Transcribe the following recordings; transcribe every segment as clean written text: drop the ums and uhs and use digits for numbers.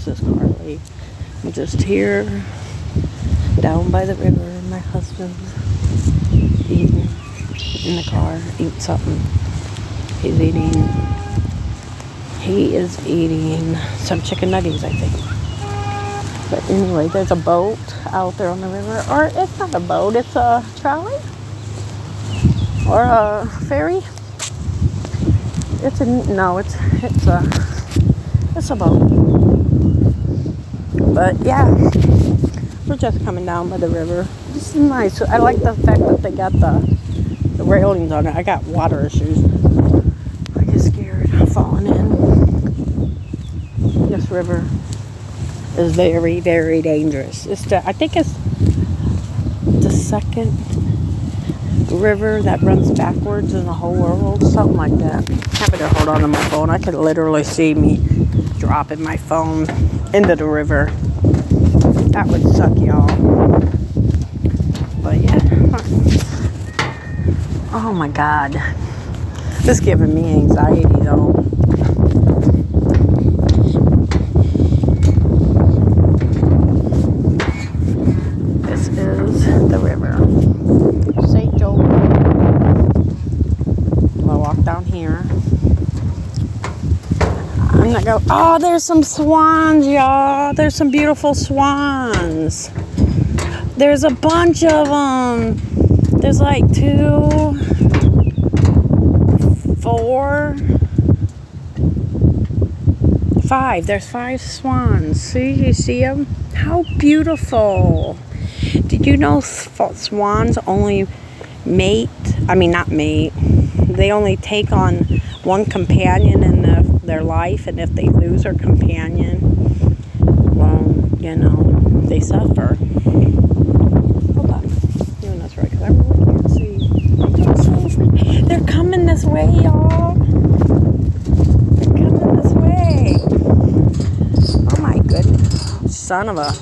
This is Carly. I'm just here down by the river. My husband's eating in the car, eating something. He is eating some chicken nuggets, I think. But anyway, there's a boat out there on the river. Or it's not a boat, it's a trolley. Or a ferry. It's a boat. But yeah, we're just coming down by the river. This is nice. I like the fact that they got the railings on it. I got water issues. I get scared of falling in. This river is very, very dangerous. I think it's the second river that runs backwards in the whole world, something like that. I better hold on to my phone. I could literally see me dropping my phone into the river. That would suck, y'all. But yeah. Oh my God. This is giving me anxiety though. This is the river. St. Joe. I'll walk down here. I'm not going. Oh, there's some swans, y'all. There's some beautiful swans. There's a bunch of them. There's like 2, 4, 5. There's 5 swans. See, you see them? How beautiful. Did you know swans only mate? I mean, not mate. They only take on one companion in their life, and if they lose their companion, well, you know, they suffer. Hold on. Doing this right, because I really can't see. They're coming this way, y'all. They're coming this way. Oh my goodness. Son of a...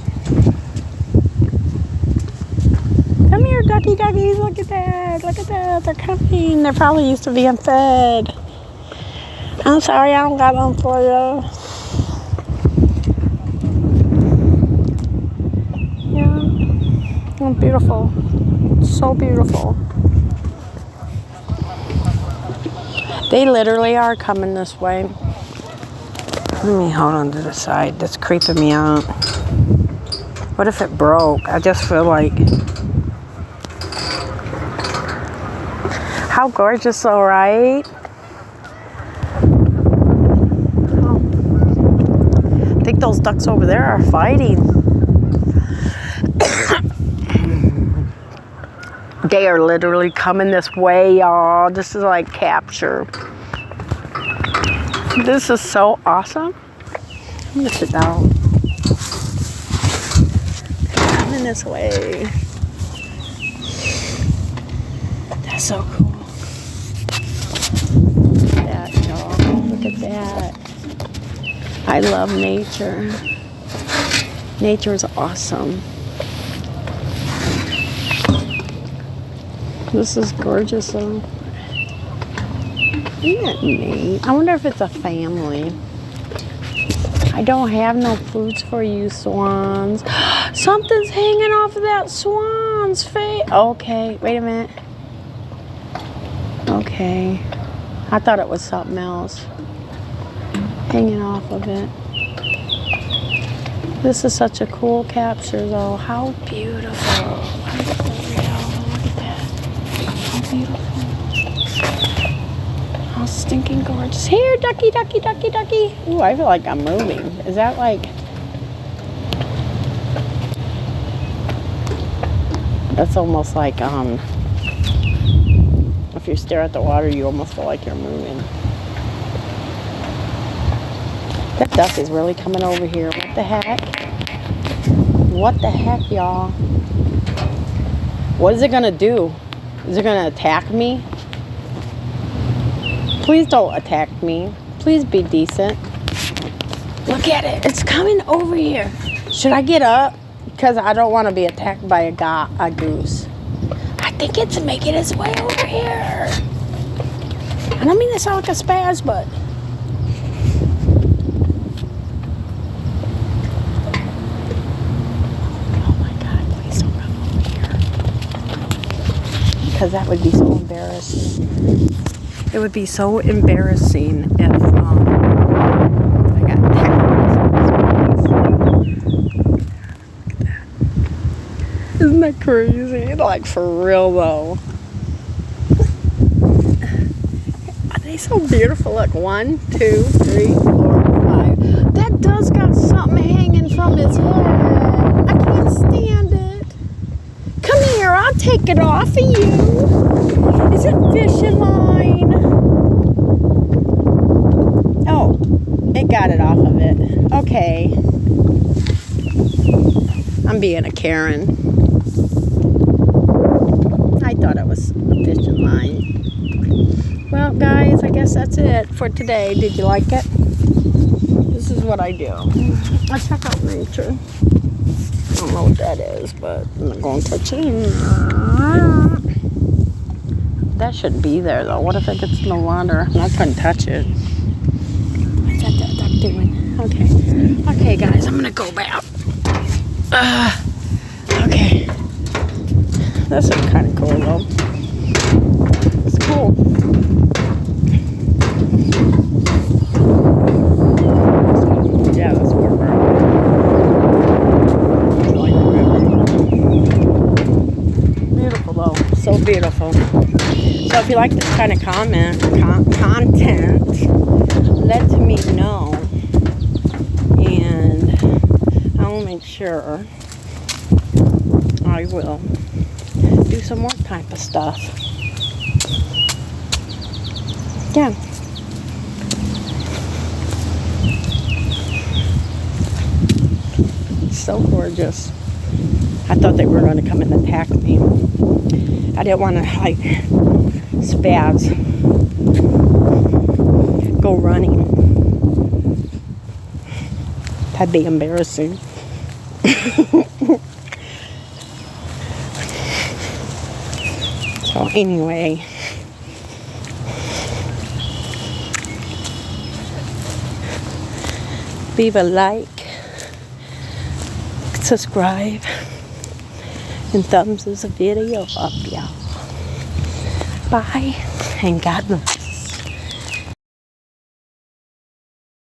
Come here, duckies. Look at that. They're coming. They're probably used to being fed. I'm sorry, I don't got them for you. Yeah. Oh, beautiful. So beautiful. They literally are coming this way. Let me hold on to the side. That's creeping me out. What if it broke? I just feel like... How gorgeous, though, right? Oh. I think those ducks over there are fighting. They are literally coming this way, y'all. This is like capture. This is so awesome. I'm gonna sit down. They're coming this way. That's so cool. Look at that. I love nature. Nature is awesome. This is gorgeous though. Isn't that neat? I wonder if it's a family. I don't have no foods for you, swans. Something's hanging off of that swan's face. Okay, wait a minute. Okay. I thought it was something else hanging off of it. This is such a cool capture though. How beautiful. Look at that. How beautiful. How stinking gorgeous. Here, ducky. Ooh, I feel like I'm moving. Is that like... That's almost like, if you stare at the water, you almost feel like you're moving. That duck is really coming over here. What the heck? What the heck, y'all? What is it gonna do? Is it gonna attack me? Please don't attack me. Please be decent. Look at it. It's coming over here. Should I get up? Because I don't want to be attacked by a goose. I think it's making its way over here. I don't mean to sound like a spaz, but because that would be so embarrassing. It would be so embarrassing if I got tackled. Isn't that crazy? Like, for real though. Are they so beautiful? Look, 1, 2, 3, 4, 5. That does got something hanging from his head. I can't stand it. Come here, I'll take it off of you. Is it fishing line? Oh, it got it off of it. Okay. I'm being a Karen. I thought it was a fishing line. Well, guys, I guess that's it for today. Did you like it? This is what I do. I check out nature. I don't know what that is, but I'm not going to touch it. That shouldn't be there, though. What if it gets in the water? I couldn't touch it. What's that duck doing? Okay. Okay, guys, I'm going to go back. Okay. This is kind of cool, though. It's cool. Yeah, that's where we're at. Beautiful, though. So beautiful. So if you like this kind of content, let me know. And I'll make sure I will do some more type of stuff. Yeah. So gorgeous. I thought they were going to come and attack me. I didn't want to, like, spaz. Go running. That'd be embarrassing. So anyway, leave a like, subscribe, and thumbs this video up, y'all. Bye, and God bless.